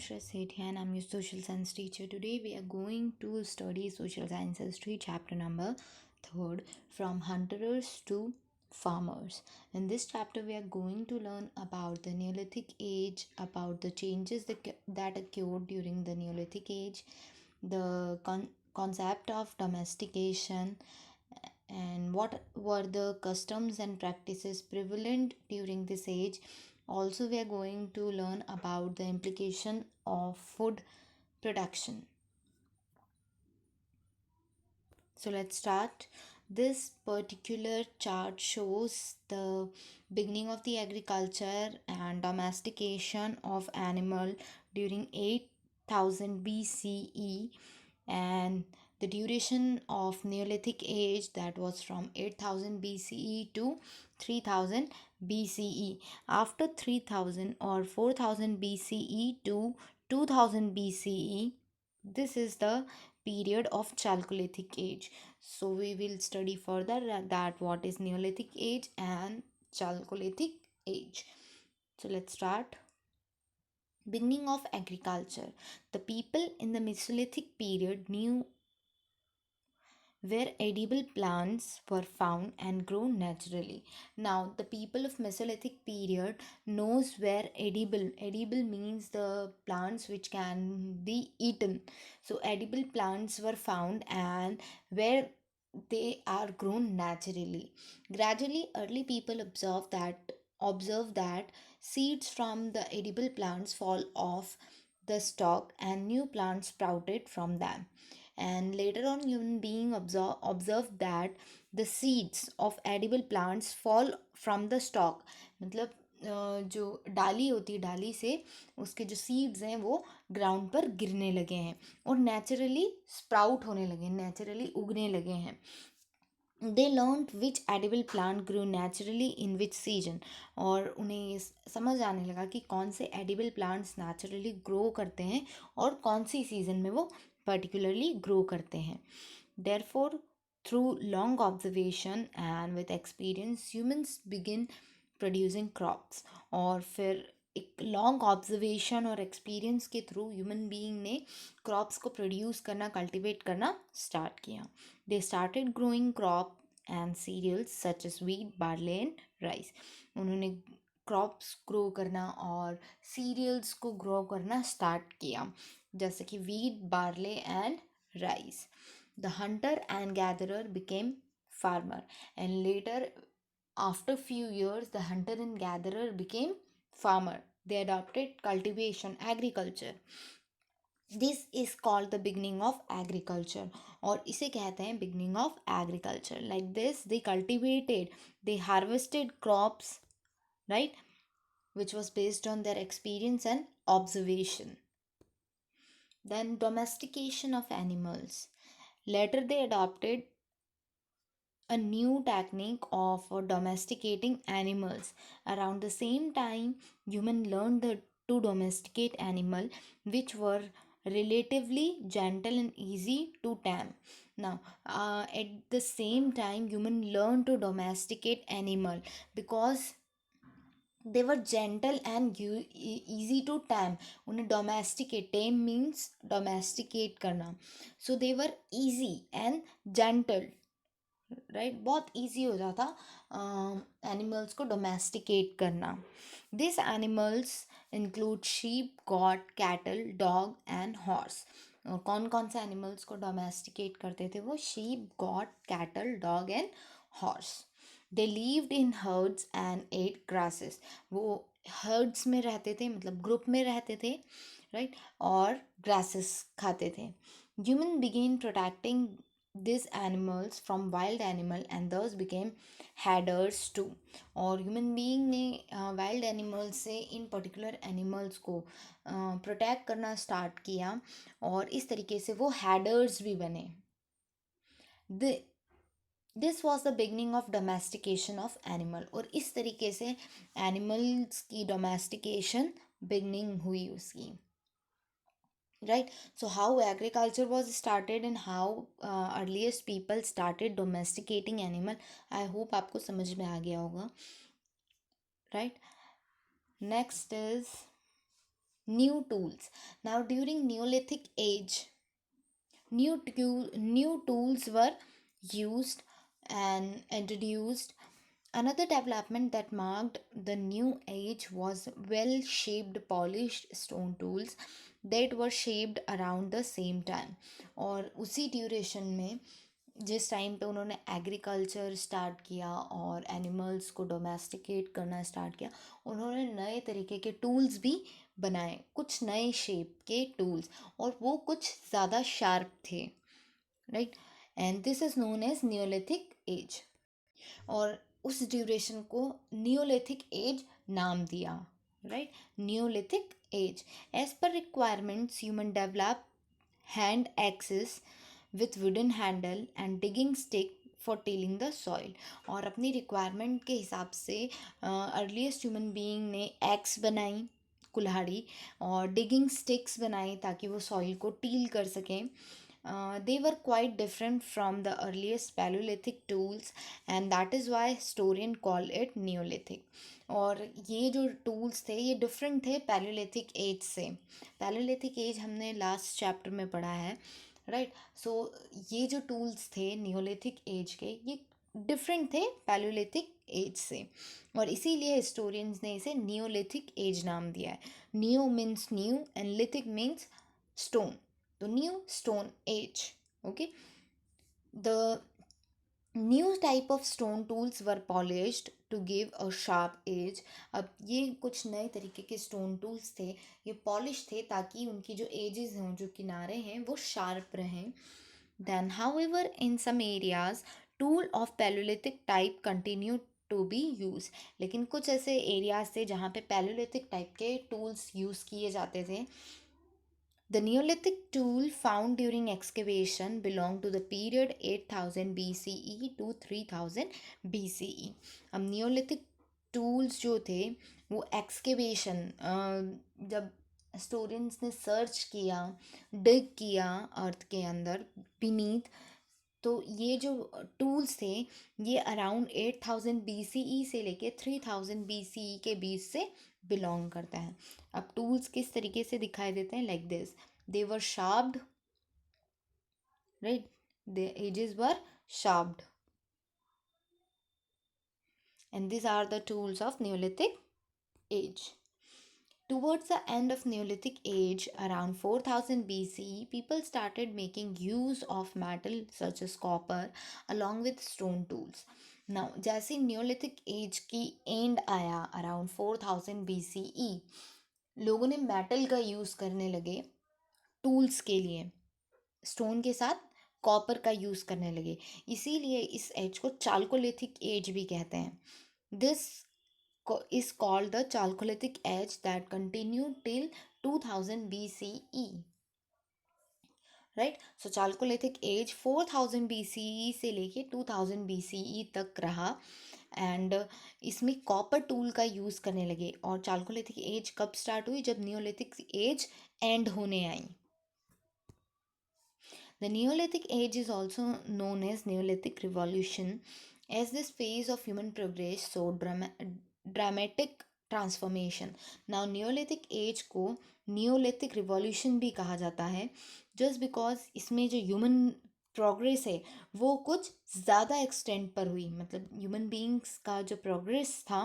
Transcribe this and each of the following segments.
Sethi and I'm your social science teacher. Today we are going to study social science history chapter number 3rd, from hunters to farmers. In this chapter we are going to learn about the Neolithic age, about the changes that occurred during the Neolithic age, the concept of domestication, and what were the customs and practices prevalent during this age. Also, we are going to learn about the implication of food production. So let's start. This particular chart shows the beginning of the agriculture and domestication of animal during 8000 BCE, and the duration of Neolithic age, that was from 8000 BCE to 3000 BCE. After 3000 or 4000 BCE to 2000 BCE, this is the period of Chalcolithic age. So we will study further that what is Neolithic age and Chalcolithic age. So let's start. Beginning of agriculture. The people in the Mesolithic period knew where edible plants were found and grown naturally. Now, the people of Mesolithic period knows where edible means the plants which can be eaten. So, edible plants were found and where they are grown naturally. Gradually, early people observe that seeds from the edible plants fall off the stalk and new plants sprouted from them. And later on, human being observed that the seeds of edible plants fall from the stalk. मतलब जो डाली होती है, डाली से उसके जो seeds हैं वो ग्राउंड पर गिरने लगे हैं और नेचुरली स्प्राउट होने लगे, नेचुरली उगने लगे हैं. They learn which edible plant grow naturally in which season. और उन्हें ये समझ आने लगा कि कौन से एडिबल प्लांट्स नेचुरली ग्रो करते हैं और कौन सी सीजन में वो पर्टिकुलरली ग्रो करते हैं. Therefore through long observation and with experience humans begin producing crops. और फिर एक लॉन्ग ऑब्जर्वेशन और एक्सपीरियंस के थ्रू ह्यूमन बीइंग ने क्रॉप्स को प्रोड्यूस करना, कल्टिवेट करना स्टार्ट किया. They started growing crop and cereals such as wheat, barley and rice. उन्होंने क्रॉप्स ग्रो करना और सीरियल्स को ग्रो करना स्टार्ट किया, जैसे कि wheat, barley and rice. The hunter and gatherer became farmer, and later, after few years, the hunter and gatherer became farmer. They adopted cultivation, agriculture. This is called the beginning of agriculture, और इसे कहते हैं beginning of agriculture. Like this they cultivated, they harvested crops, right, which was based on their experience and observation. Then domestication of animals. Later they adopted a new technique of domesticating animals. Around the same time, human learned to domesticate animal which were relatively gentle and easy to tame. Now, at the same time, human learned to domesticate animal because they were gentle and easy to tame. उन्हें domesticate, tame means domesticate करना. So they were easy and gentle, right. बहुत easy हो जाता animals को domesticate करना. This animals include sheep, goat, cattle, dog and horse. कौन कौन से एनिमल्स को डोमेस्टिकेट करते थे वो? Sheep, goat, cattle, dog and horse. They lived in herds and ate grasses. वो हर्ड्स में रहते थे, मतलब ग्रुप में रहते थे, राइट, और ग्रासेस खाते थे. Human began protecting these animals from wild animal and thus became herders too. और human being ने wild animals से इन particular animals को protect करना start किया और इस तरीके से वो herders भी बने. This was the beginning of domestication of animal. और इस तरीके से animals की domestication beginning हुई उसकी. Right. So how agriculture was started and how earliest people started domesticating animal, I hope आपको समझ में आ गया होगा. Right. Next is new tools. Now during Neolithic age, new tools were used and introduced. Another development that marked the new age was well shaped polished stone tools that were shaped around the same time. और उसी duration में जिस time पे उन्होंने agriculture start किया और animals को domesticate करना स्टार्ट किया, उन्होंने नए तरीके के टूल्स भी बनाए, कुछ नए शेप के टूल्स, और वो कुछ ज़्यादा शार्प थे, right. And this is known as Neolithic age, और उस ड्यूरेशन को नियोलिथिक एज नाम दिया, राइट। नियोलिथिक एज, एज पर requirements human develop hand axes with wooden handle and digging stick for tilling the soil। और अपनी requirement के हिसाब से अर्लीस्ट ह्यूमन बीइंग ने एक्स बनाई, कुल्हाड़ी, और डिगिंग स्टिक्स बनाई ताकि वो सॉइल को टील कर सकें। They were quite different from the earliest Paleolithic tools, and that is why historian call it Neolithic। और ये जो टूल्स थे ये डिफरेंट थे पैलियोलिथिक एज से। पैलियोलिथिक एज हमने लास्ट चैप्टर में पढ़ा है, राइट। सो ये जो टूल्स थे नियोलिथिक एज के, ये डिफरेंट थे पैलियोलिथिक एज से, और इसीलिए हिस्टोरियंस ने इसे नियोलिथिक एज नाम दिया है। Neo means new and lithic means stone, तो new stone age, okay. The new type of stone tools were polished to give a sharp edge. अब ये कुछ नए तरीके के स्टोन टूल्स थे, ये पॉलिश थे ताकि उनकी जो एजेस हैं, जो किनारे हैं, वो शार्प रहें। Then however in some areas tool of Palaeolithic type continue to be use. लेकिन कुछ ऐसे एरियाज थे जहाँ पे पैलियोलिथिक टाइप के टूल्स यूज़ किए जाते थे। The Neolithic tool found during excavation belong to the period 8000 BCE to 3000 BCE। अब Neolithic tools जो थे वो एक्सकेवेशन, जब स्टोरियंस ने सर्च किया, डिग किया अर्थ के अंदर बीनीथ, तो ये जो टूल्स थे ये अराउंड 8000 BCE से लेके 3000 BCE के बीच से बिलोंग करता है। अब टूल्स किस तरीके से दिखाई देते हैं, like this, they were sharpened, right, the edges were sharpened, and these are the tools of Neolithic age. Towards the end of Neolithic age, around 4000 BCE, people started making use of metal such as copper along with stone tools. Now, जैसे Neolithic age की and आया around 4000 BCE, लोगों ने metal का use करने लगे tools के लिए, स्टोन के साथ कॉपर का यूज़ करने लगे, इसीलिए इस एज को चाल्कोलिथिक एज भी कहते हैं। This is called the Chalcolithic age that continued till 2000 BCE, right। so Chalcolithic age 4000 BCE से लेके 2000 BCE तक रहा, एंड इसमें कॉपर टूल का यूज़ करने लगे। और चाल्कोलिथिक एज कब स्टार्ट हुई, जब नियोलिथिक एज एंड होने आई। The Neolithic age is also known as Neolithic Revolution, as this phase of human progress saw dramatic transformation। Now Neolithic age को Neolithic Revolution भी कहा जाता है, just because इसमें जो human प्रोग्रेस है वो कुछ ज़्यादा एक्सटेंट पर हुई, मतलब ह्यूमन बीइंग्स का जो प्रोग्रेस था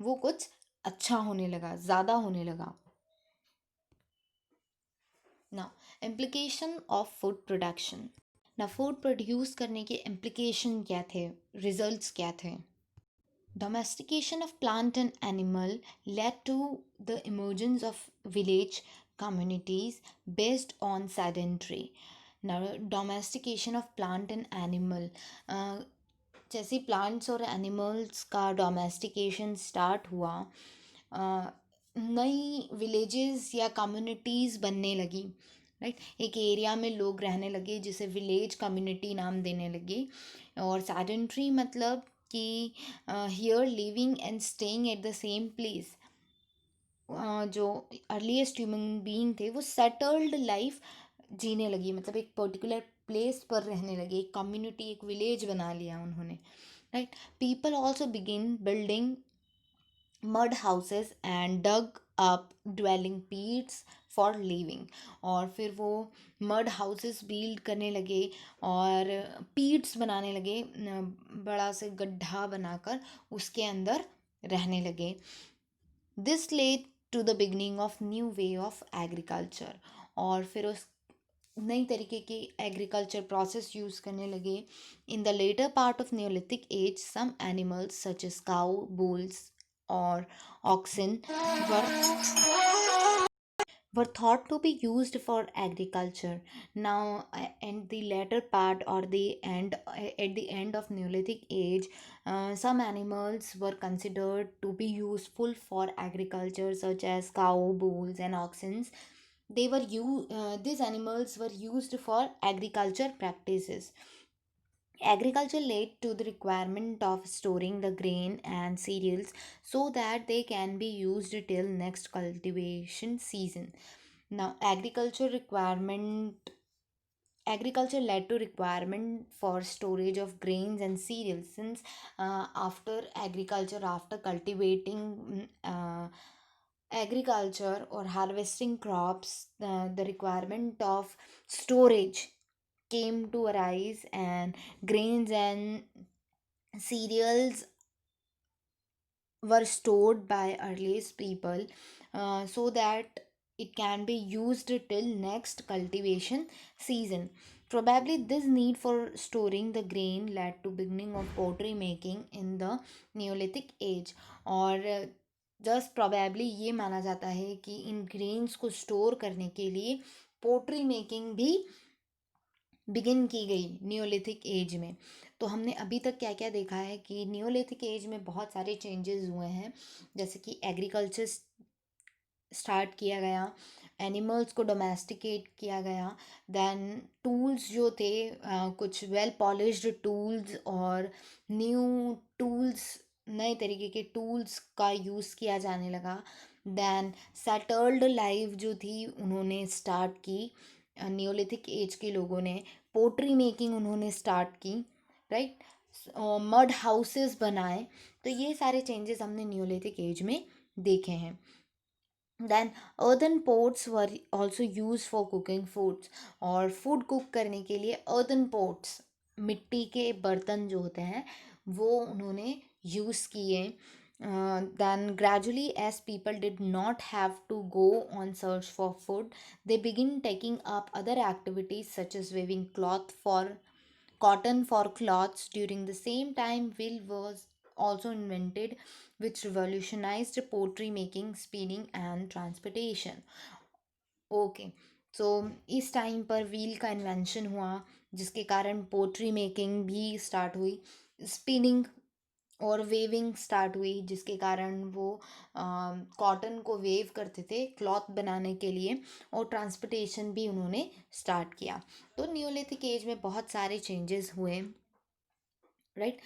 वो कुछ अच्छा होने लगा, ज़्यादा होने लगा। Now implication of food production. ना फूड प्रोड्यूस करने के इम्प्लीकेशन क्या थे, रिजल्ट्स क्या थे। Domestication of plant and animal led to the emergence of village communities based on sedentary। now domestication of plant and animal, जैसे प्लांट्स और animals का डोमेस्टिकेशन स्टार्ट हुआ, नई विलेजेस या कम्युनिटीज़ बनने लगी, राइट। एक एरिया में लोग रहने लगे जिसे विलेज कम्युनिटी नाम देने लगे। और सैडेंट्री मतलब कि here living and staying at the same place. जो अर्लीस्ट ह्यूमन बीइंग थे वो सेटल्ड लाइफ जीने लगी, मतलब एक पर्टिकुलर प्लेस पर रहने लगे, एक कम्युनिटी, एक विलेज बना लिया उन्होंने, right. People also begin building mud houses and dug up dwelling peats for living. और फिर वो मड हाउसेस बिल्ड करने लगे और पीट्स बनाने लगे, बड़ा से गड्ढा बनाकर उसके अंदर रहने लगे. This led to the beginning of new way of agriculture. और फिर उस नई तरीके की एग्रीकल्चर प्रोसेस यूज़ करने लगे. In the later part of Neolithic age some animals such as cow, bulls और oxen were thought to be used for agriculture. Now, in the later part or the end, at the end of Neolithic age, some animals were considered to be useful for agriculture, such as cow, bulls, and oxen. These animals were used for agriculture practices. Agriculture led to the requirement of storing the grain and cereals so that they can be used till next cultivation season. Now, agriculture led to requirement for storage of grains and cereals, since after cultivating agriculture or harvesting crops, the requirement of storage came to arise, and grains and cereals were stored by earliest people, so that it can be used till next cultivation season. Probably this need for storing the grain led to beginning of pottery making in the Neolithic age. और just probably ये माना जाता है कि इन grains को store करने के लिए पोट्री मेकिंग भी बिगिन की गई नियोलिथिक एज में. तो हमने अभी तक क्या क्या देखा है कि नियोलिथिक एज में बहुत सारे चेंजेस हुए हैं, जैसे कि एग्रीकल्चर स्टार्ट किया गया, एनिमल्स को डोमेस्टिकेट किया गया, देन टूल्स जो थे, कुछ वेल पॉलिश्ड टूल्स और न्यू टूल्स, नए तरीके के टूल्स का यूज़ किया जाने लगा. देन सेटल्ड लाइफ जो थी उन्होंने स्टार्ट की, नियोलिथिक एज के लोगों ने पोट्री मेकिंग उन्होंने स्टार्ट की, राइट. मड हाउसेस बनाए. तो ये सारे चेंजेस हमने नियोलिथिक एज में देखे हैं. Then earthen pots were also use for cooking foods. और फूड कुक करने के लिए earthen pots, मिट्टी के बर्तन जो होते हैं वो उन्होंने यूज़ किए. Then gradually as people did not have to go on search for food, they begin taking up other activities such as weaving cloth for cotton for cloths. During the same time, wheel was also invented, which revolutionized pottery making, spinning, and transportation. Okay, so इस time पर wheel का invention हुआ, जिसके कारण pottery making भी start हुई, spinning और weaving start हुई, जिसके कारण वो कॉटन को वेव करते थे क्लॉथ बनाने के लिए, और ट्रांसपोर्टेशन भी उन्होंने स्टार्ट किया. तो न्यूलिथिक एज में बहुत सारे चेंजेस हुए, राइट.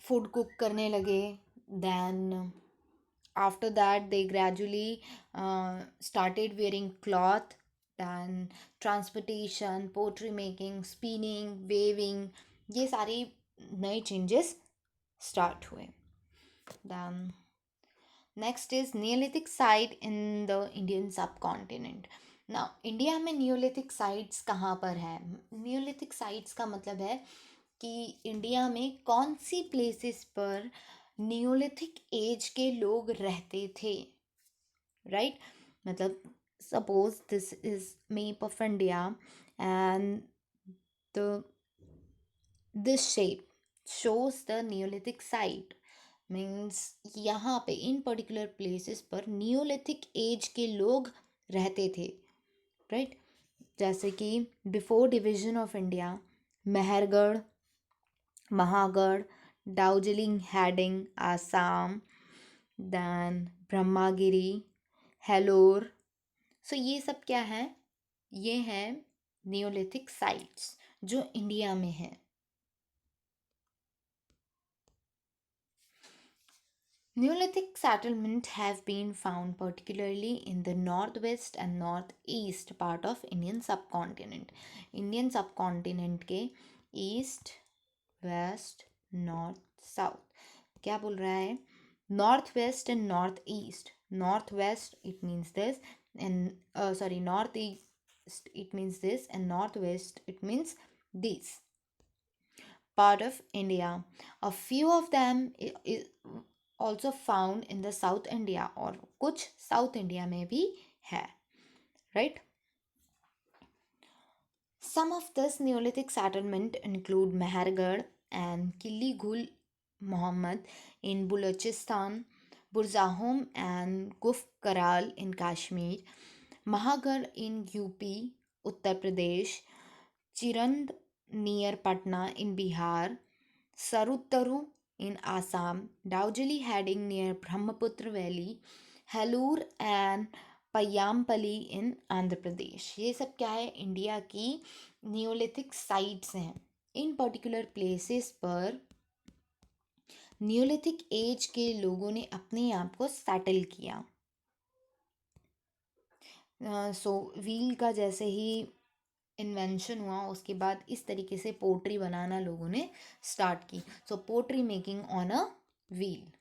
फूड कुक करने लगे. Then after that they gradually started wearing cloth. Then transportation, pottery making, spinning, weaving, ये सारे नए changes start हुए. Then next is Neolithic site in the Indian subcontinent. Now India में Neolithic sites कहाँ पर है? नियोलिथिक साइट्स का मतलब है कि इंडिया में कौन सी प्लेसेस पर नियोलिथिक एज के लोग रहते थे, राइट. मतलब suppose this is map of India and the this shape shows the Neolithic site, means यहाँ पे इन पर्टिकुलर प्लेसेस पर नियोलिथिक एज के लोग रहते थे, राइट. जैसे कि before division of India, Mehrgarh, Mahagarh, Darjeeling हेडिंग आसाम, दैन ब्रह्मागिरी, हेलोर. सो ये सब क्या है? ये है नियोलिथिक साइट्स जो इंडिया में है. Neolithic settlements have been found particularly in the northwest and northeast part of Indian subcontinent. Indian subcontinent के ईस्ट, वेस्ट, नॉर्थ, साउथ, क्या बोल रहा है? North west and north east, Northwest it means this, and sorry, northeast it means this, and northwest it means this part of India. A few of them is also found in the South India, or कुछ South India में भी है, right? Some of this Neolithic settlement include Mehergarh and Kili Ghul Muhammad in Balochistan, Burzahom and Guf Karal in Kashmir, Mahagarh in UP, Uttar Pradesh, Chirand near Patna in Bihar, Saruttaru in Assam, Daujali heading near Brahmaputra Valley, Halur and पयामपली इन आंध्र प्रदेश। ये सब क्या है, India की Neolithic sites हैं। इन particular places पर Neolithic age के लोगों ने अपने आप को सेटल किया। सो व्हील का जैसे ही इन्वेंशन हुआ उसके बाद इस तरीके से पोट्री बनाना लोगों ने स्टार्ट की। So pottery making on a wheel.